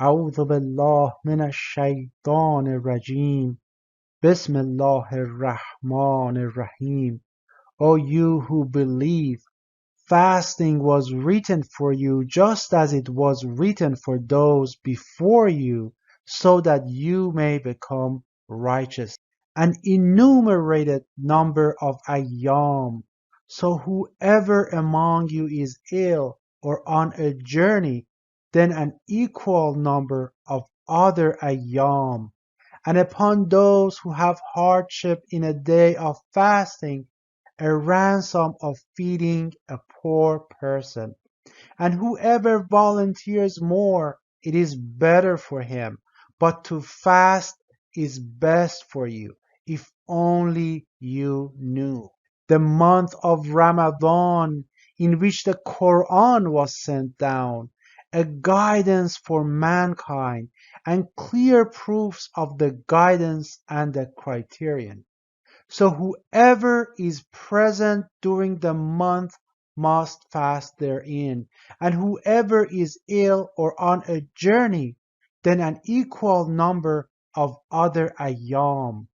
اعوذ بالله من الشیطان الرجیم. بسم الله الرحمن الرحیم. O you who believe, fasting was written for you just as it was written for those before you, so that you may become righteous. An enumerated number of ayyam. So whoever among you is ill or on a journey, then an equal number of other ayyam. And upon those who have hardship in a day of fasting, a ransom of feeding a poor person. And whoever volunteers more, it is better for him. But to fast is best for you, if only you knew. The month of Ramadan, in which the Quran was sent down, a guidance for mankind, and clear proofs of the guidance and the criterion. So whoever is present during the month must fast therein, and whoever is ill or on a journey, then an equal number of other ayyam.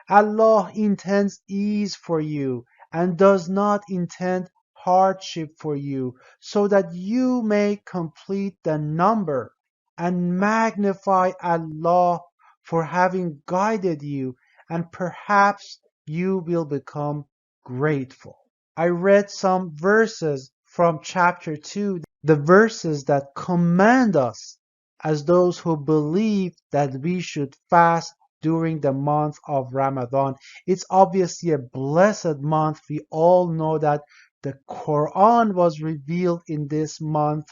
Allah intends ease for you and does not intend hardship for you, so that you may complete the number and magnify Allah for having guided you, and perhaps you will become grateful. I read some verses from chapter 2, the verses that command us as those who believe that we should fast during the month of Ramadan. It's obviously a blessed month. We all know that the Quran was revealed in this month,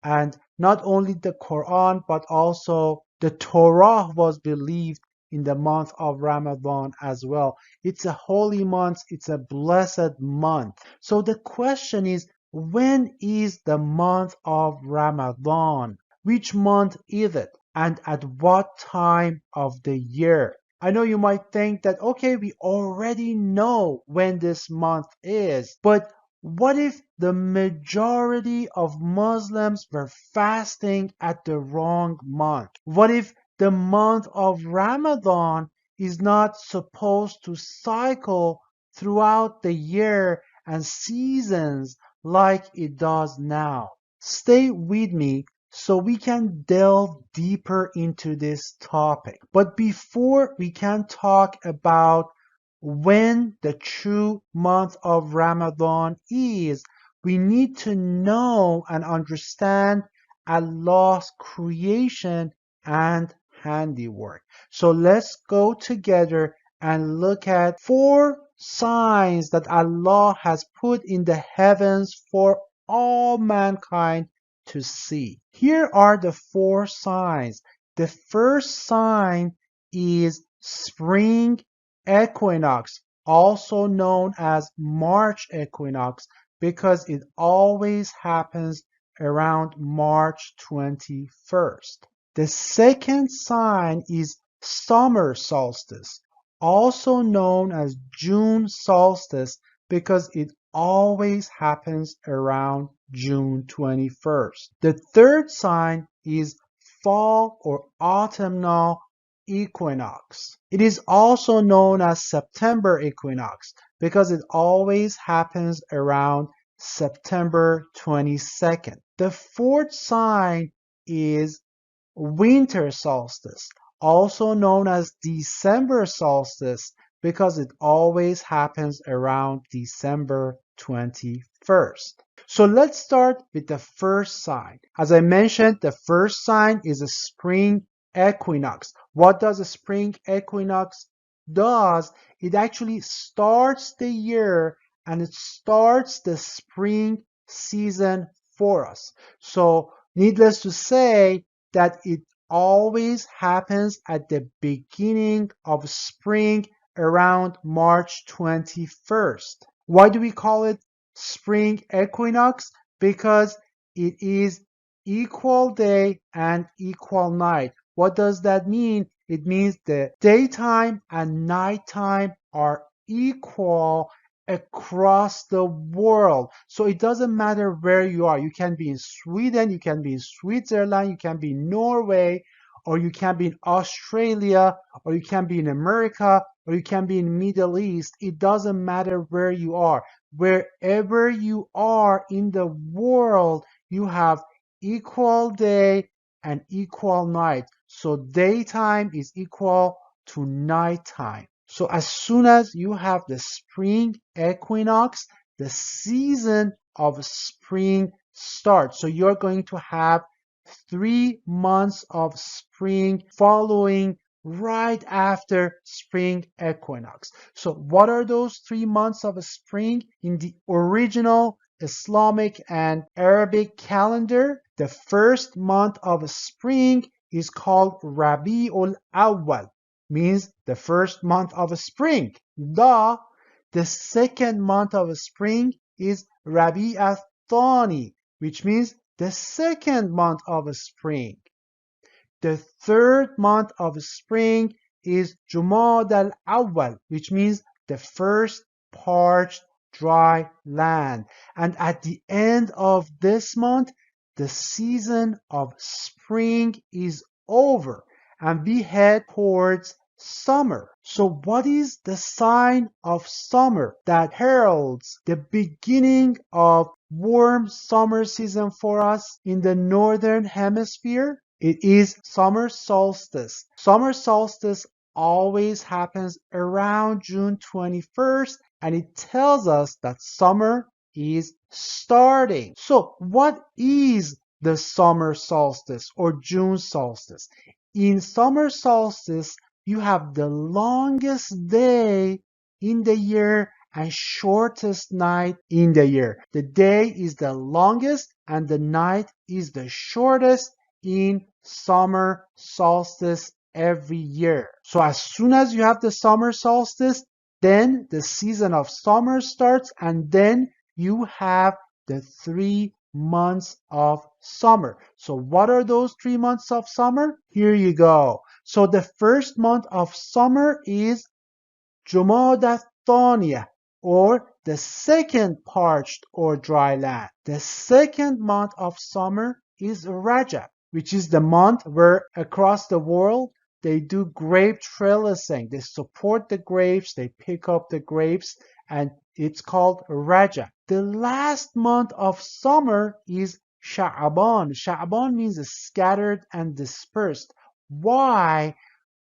and not only the Quran but also the Torah was believed in the month of Ramadan as well. It's a holy month, it's a blessed month. So the question is, when is the month of Ramadan? Which month is it? And at what time of the year? I know you might think that, okay, we already know when this month is, but what if the majority of Muslims were fasting at the wrong month? What if the month of Ramadan is not supposed to cycle throughout the year and seasons like it does now? Stay with me so we can delve deeper into this topic. But before we can talk about when the true month of Ramadan is, we need to know and understand Allah's creation and handiwork. So let's go together and look at 4 signs that Allah has put in the heavens for all mankind to see. Here are the 4 signs. The first sign is spring equinox, also known as March equinox, because it always happens around March 21st. The second sign is summer solstice, also known as June solstice, because it always happens around June 21st. The third sign is fall or autumnal equinox. It is also known as September equinox because it always happens around September 22nd. The fourth sign is winter solstice, also known as December solstice because it always happens around December 21st. So let's start with the first sign. As I mentioned, the first sign is a spring equinox. What does a spring equinox does? It actually starts the year and it starts the spring season for us. So needless to say that it always happens at the beginning of spring around March 21st. Why do we call it spring equinox? Because it is equal day and equal night. What does that mean? It means the daytime and nighttime are equal across the world. So it doesn't matter where you are. You can be in Sweden, you can be in Switzerland, you can be in Norway, or you can be in Australia, or you can be in America, or you can be in Middle East. It doesn't matter where you are. Wherever you are in the world, you have equal day and equal night. So daytime is equal to nighttime. So as soon as you have the spring equinox, the season of spring starts. So you're going to have 3 months of spring following right after spring equinox. So what are those 3 months of spring in the original Islamic and Arabic calendar? The first month of spring is called Rabi'ul Awwal, means the first month of spring. The second month of spring is Rabi' al-Thani, which means the second month of spring. The third month of spring is Jumad al-Awwal, which means the first parched dry land. And at the end of this month, the season of spring is over and we head towards summer. So what is the sign of summer that heralds the beginning of warm summer season for us in the northern hemisphere? It is summer solstice. Summer solstice always happens around June 21st, and it tells us that summer is starting. So what is the summer solstice or June solstice? In summer solstice, you have the longest day in the year and shortest night in the year. The day is the longest and the night is the shortest in summer solstice every year. So as soon as you have the summer solstice, then the season of summer starts, and then you have the 3 months of summer. So what are those 3 months of summer? Here you go. So the first month of summer is Jumada Thaniya, or the second parched or dry land. The second month of summer is Rajab, which is the month where across the world they do grape trellising. They support the grapes, they pick up the grapes, and it's called Rajab. The last month of summer is Sha'aban. Sha'aban means scattered and dispersed. Why?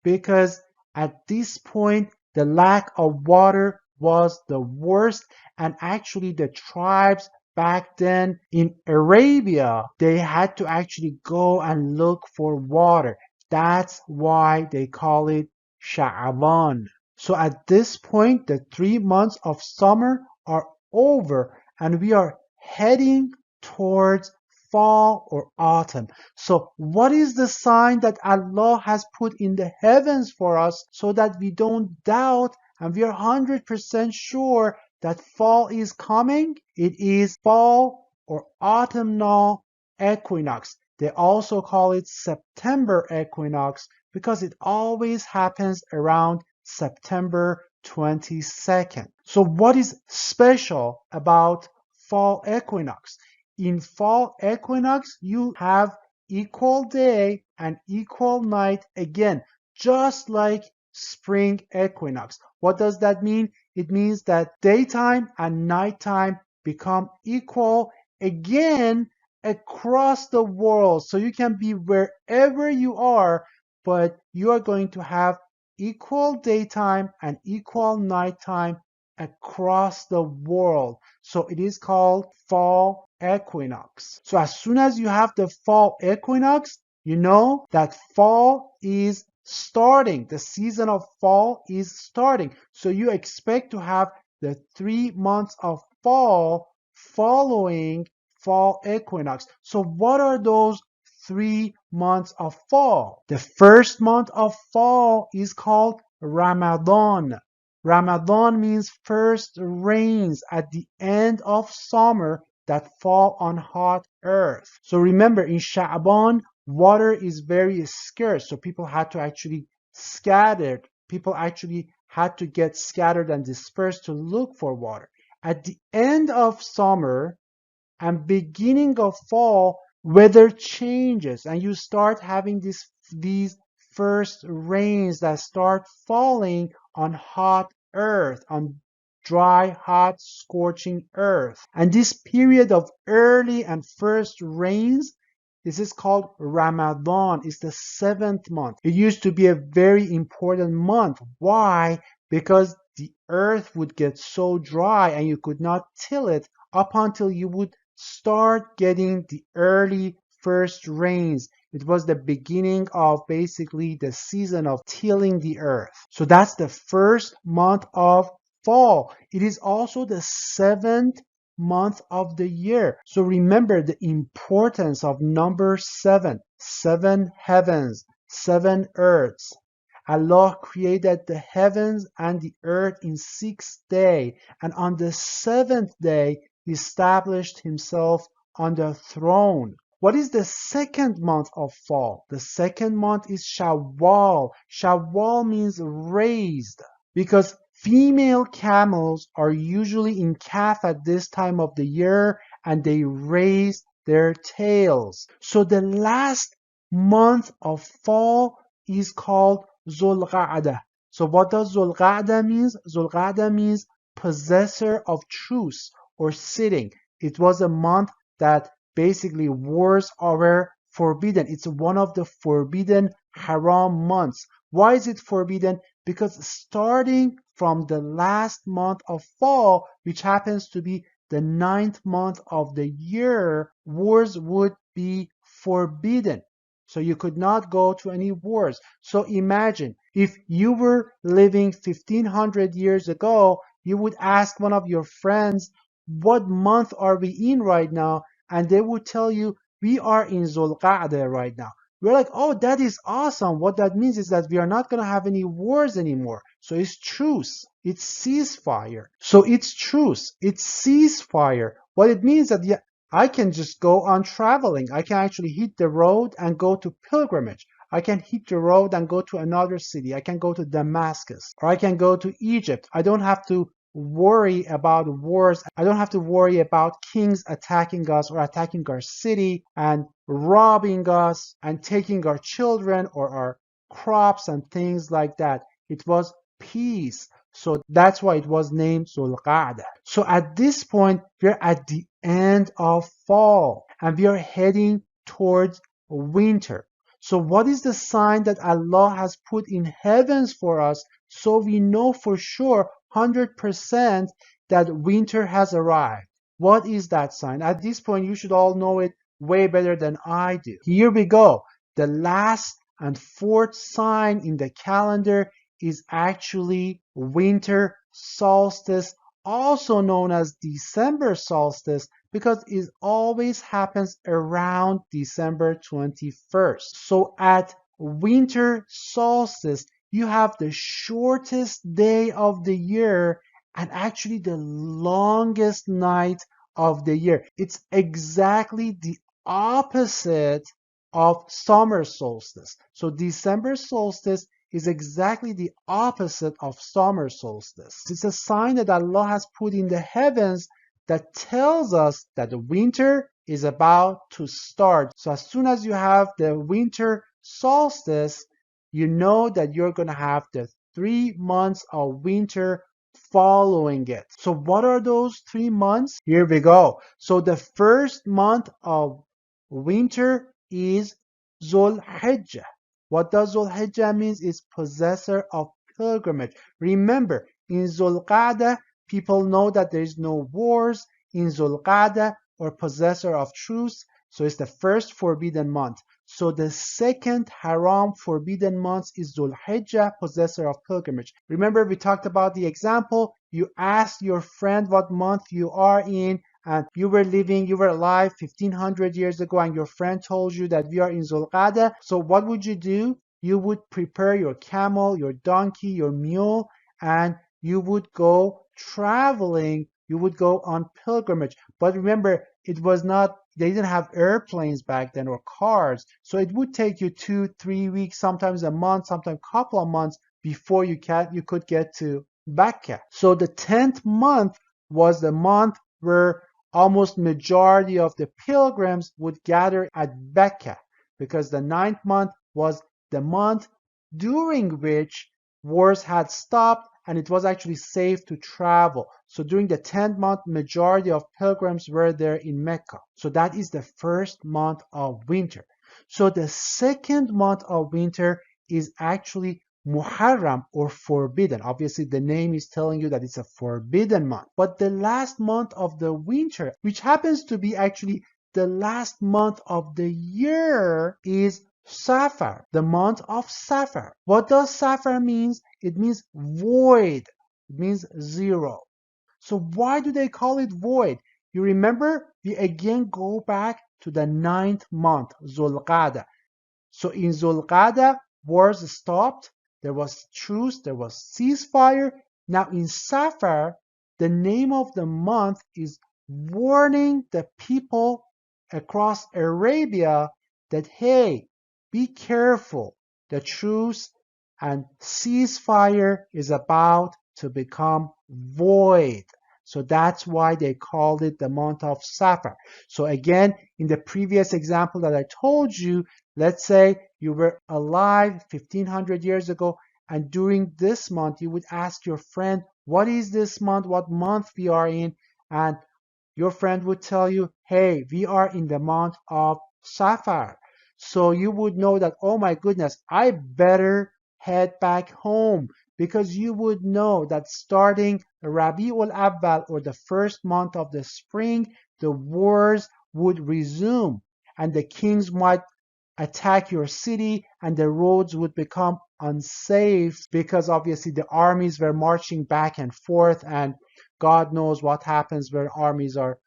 Because at this point the lack of water was the worst, and actually the tribes back then in Arabia, they had to actually go and look for water. That's why they call it Sha'aban. So at this point, the 3 months of summer are over and we are heading towards fall or autumn. So what is the sign that Allah has put in the heavens for us so that we don't doubt and we are 100% sure that fall is coming? It is fall or autumnal equinox. They also call it September equinox because it always happens around September 22nd. So what is special about fall equinox? In fall equinox, you have equal day and equal night again, just like spring equinox. What does that mean? It means that daytime and nighttime become equal again across the world. So you can be wherever you are, but you are going to have equal daytime and equal nighttime across the world. So it is called fall equinox. So as soon as you have the fall equinox, you know that fall is starting. The season of fall is starting. So you expect to have the 3 months of fall following fall equinox. So what are those 3 months of fall? The first month of fall is called Ramadan. Ramadan means first rains at the end of summer that fall on hot earth. So remember, in Sha'ban, water is very scarce. So people had to actually scatter. People actually had to get scattered and dispersed to look for water. At the end of summer and beginning of fall, weather changes and you start having these first rains that start falling on hot earth, on dry, hot, scorching earth. And this period of early and first rains, this is called Ramadan. It's the 7th month. It used to be a very important month. Why? Because the earth would get so dry and you could not till it up until you would start getting the early first rains. It was the beginning of basically the season of tilling the earth. So that's the first month of fall. It is also the 7th month of the year. So remember the importance of number 7. 7 heavens, 7 earths. Allah created the heavens and the earth in 6 days, and on the 7th day he established himself on the throne. What is the second month of fall? The second month is Shawwal. Shawwal means raised because female camels are usually in calf at this time of the year and they raise their tails. So the last month of fall is called Zulqa'dah. So what does Zulqa'dah means? Zulqa'dah means possessor of truce or sitting. It was a month that basically wars are forbidden. It's one of the forbidden haram months. Why is it forbidden? Because starting from the last month of fall, which happens to be the 9th month of the year, wars would be forbidden. So you could not go to any wars. So imagine if you were living 1500 years ago, you would ask one of your friends, what month are we in right now? And they would tell you, we are in Zulqa'dah right now. We're like, oh, that is awesome. What that means is that we are not going to have any wars anymore. So it's truce. It's ceasefire. So it's truce. It's ceasefire. What it means that I can just go on traveling. I can actually hit the road and go to pilgrimage. I can hit the road and go to another city. I can go to Damascus or I can go to Egypt. I don't have to worry about wars. I don't have to worry about kings attacking us or attacking our city and robbing us and taking our children or our crops and things like that. It was peace. So that's why it was named Zulqa'dah. So at this point, we're at the end of fall and we are heading towards winter. So what is the sign that Allah has put in heavens for us so we know for sure 100% that winter has arrived? What is that sign? At this point, you should all know it way better than I do. Here we go. The last and fourth sign in the calendar is actually winter solstice, also known as December solstice, because it always happens around December 21st. So at winter solstice, you have the shortest day of the year and actually the longest night of the year. It's exactly the opposite of summer solstice. So December solstice is exactly the opposite of summer solstice. It's a sign that Allah has put in the heavens that tells us that the winter is about to start. So as soon as you have the winter solstice, you know that you're going to have the 3 months of winter following it. So what are those 3 months? Here we go. So the first month of winter is Zulhijjah. What does Zulhijjah means? Is possessor of pilgrimage. Remember, in Zulqa'dah, people know that there is no wars. In Zulqa'dah, or possessor of truce, so it's the first forbidden month. So the second haram forbidden month is Zulhijjah, possessor of pilgrimage. Remember, we talked about the example. You asked your friend what month you are in, and you were alive 1500 years ago, and your friend told you that we are in Zulqa'dah. So what would you do? You would prepare your camel, your donkey, your mule, and you would go traveling. You would go on pilgrimage. But remember, it was not, they didn't have airplanes back then or cars. So it would take you 2-3 weeks, sometimes a month, sometimes a couple of months before you could get to Mecca. So the 10th month was the month where almost majority of the pilgrims would gather at Mecca, because the ninth month was the month during which wars had stopped and it was actually safe to travel. So during the 10th month, majority of pilgrims were there in Mecca. So that is the first month of winter. So the second month of winter is actually Muharram, or forbidden. Obviously, the name is telling you that it's a forbidden month. But the last month of the winter, which happens to be actually the last month of the year, is Safar, the month of Safar. What does Safar means? It means void. It means zero. So why do they call it void? You remember, we again go back to the ninth month, Zulqa'dah. So in Zulqa'dah, wars stopped, there was truce, there was ceasefire. Now in Safar, the name of the month is warning the people across Arabia that, hey, be careful, the truce and ceasefire is about to become void. So that's why they called it the month of Safar. So again, in the previous example that I told you, let's say you were alive 1500 years ago, and during this month you would ask your friend, what is this month? What month we are in? And your friend would tell you, hey, we are in the month of Safar. So you would know that, oh my goodness, I better head back home, because you would know that starting Rabi'ul Awwal, or the first month of the spring, the wars would resume and the kings might attack your city and the roads would become unsafe, because obviously the armies were marching back and forth, and God knows what happens where armies are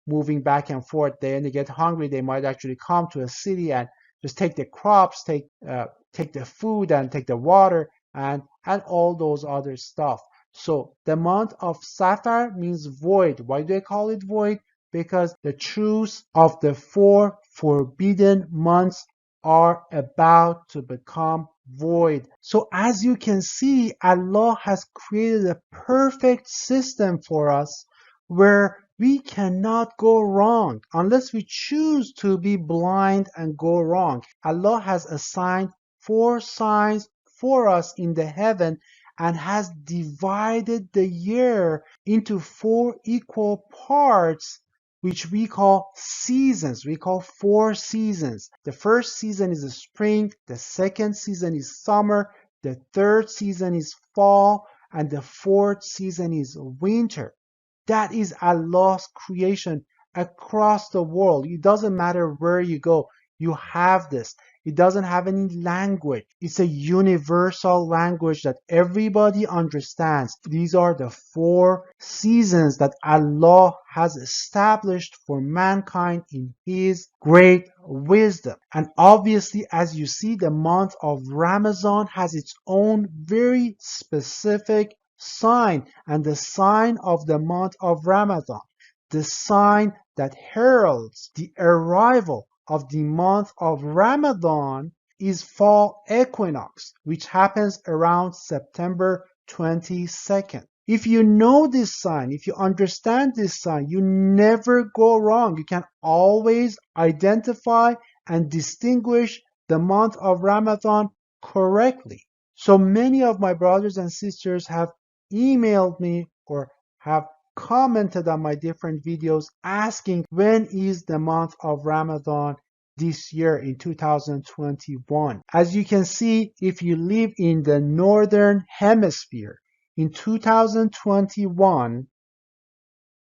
moving back and forth. Then they get hungry, they might actually come to a city and just take the crops, take the food and take the water and all those other stuff. So the month of Safar means void. Why do they call it void? Because the truce of the four forbidden months are about to become void. So as you can see, Allah has created a perfect system for us where we cannot go wrong unless we choose to be blind and go wrong. Allah has assigned 4 signs for us in the heaven and has divided the year into 4 equal parts, which we call seasons. We call 4 seasons. The first season is the spring, the second season is summer, the third season is fall, and the fourth season is winter. That is Allah's creation across the world. It doesn't matter where you go, you have this. It doesn't have any language. It's a universal language that everybody understands. These are the 4 seasons that Allah has established for mankind in His great wisdom. And obviously, as you see, the month of Ramadan has its own very specific sign, and the sign of the month of Ramadan, the sign that heralds the arrival of the month of Ramadan, is fall equinox, which happens around September 22nd. If you know this sign, if you understand this sign, you never go wrong. You can always identify and distinguish the month of Ramadan correctly. So many of my brothers and sisters have emailed me or have commented on my different videos asking when is the month of Ramadan this year in 2021. As you can see, if you live in the northern hemisphere, in 2021,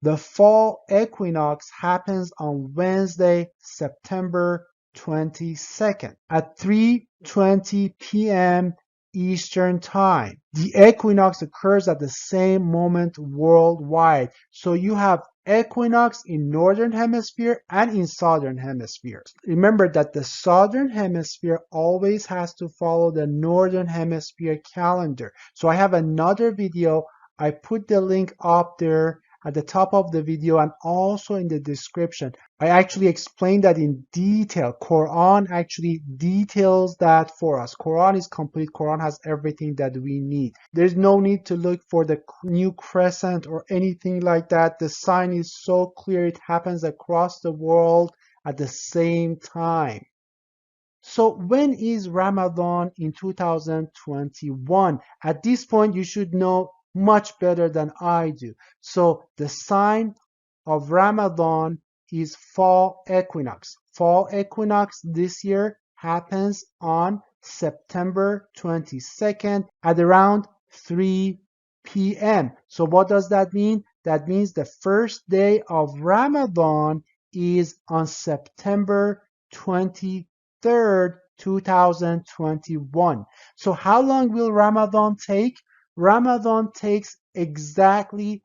the fall equinox happens on Wednesday, September 22nd at 3:20 p.m. Eastern Time. The equinox occurs at the same moment worldwide. So you have equinox in northern hemisphere and in southern hemisphere. Remember that the southern hemisphere always has to follow the northern hemisphere calendar. So I have another video. I put the link up there, at the top of the video and also in the description. I actually explained that in detail. Quran actually details that for us. Quran is complete. Quran has everything that we need. There's no need to look for the new crescent or anything like that. The sign is so clear. It happens across the world at the same time. So when is Ramadan in 2021? At this point, you should know much better than I do. So the sign of Ramadan is fall equinox. Fall equinox this year happens on September 22nd at around 3 p.m. So what does that mean? That means the first day of Ramadan is on September 23rd, 2021. So how long will Ramadan take? Ramadan takes exactly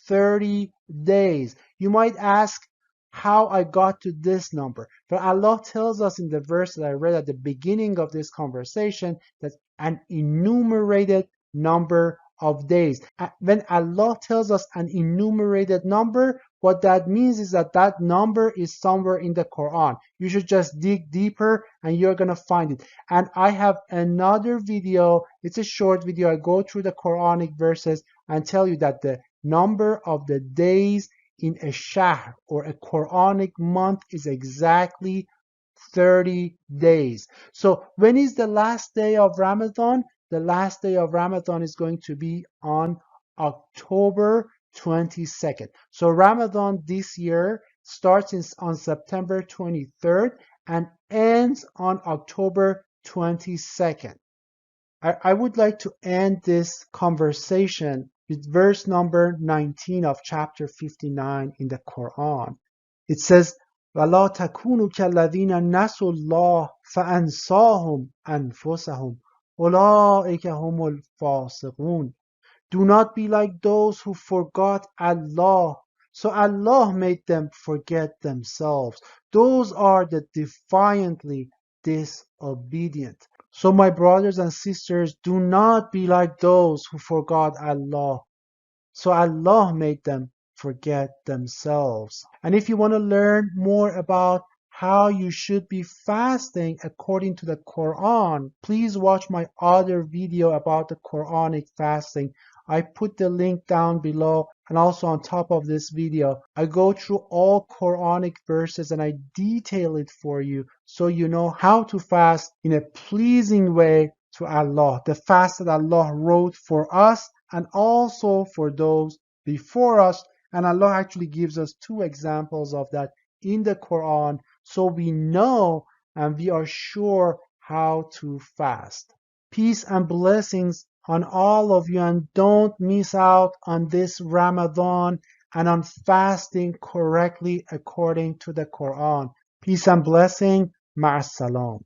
30 days. You might ask how I got to this number. But Allah tells us in the verse that I read at the beginning of this conversation that an enumerated number of days. When Allah tells us an enumerated number, what that means is that that number is somewhere in the Quran. You should just dig deeper and you're going to find it. And I have another video. It's a short video. I go through the Quranic verses and tell you that the number of the days in a shahr or a Quranic month is exactly 30 days. So when is the last day of Ramadan? The last day of Ramadan is going to be on October 22nd. So Ramadan this year starts on September 23rd and ends on October 22nd. I would like to end this conversation with verse number 19 of chapter 59 in the Quran. It says, وَلَا تَكُونُوا كَالَّذِينَ نَسُوا اللَّهَ فَأَنْسَاهُمْ أَنفُسَهُمْ أُولَٰئِكَ هُمُ الْفَاسِقُونَ. Do not be like those who forgot Allah, so Allah made them forget themselves. Those are the defiantly disobedient. So my brothers and sisters, do not be like those who forgot Allah. So Allah made them forget themselves. And if you want to learn more about how you should be fasting according to the Quran, please watch my other video about the Quranic fasting. I put the link down below and also on top of this video. I go through all Quranic verses and I detail it for you so you know how to fast in a pleasing way to Allah. The fast that Allah wrote for us and also for those before us. And Allah actually gives us two examples of that in the Quran so we know and we are sure how to fast. Peace and blessings on all of you, and don't miss out on this Ramadan and on fasting correctly according to the Quran. Peace and blessing. Ma'as salam.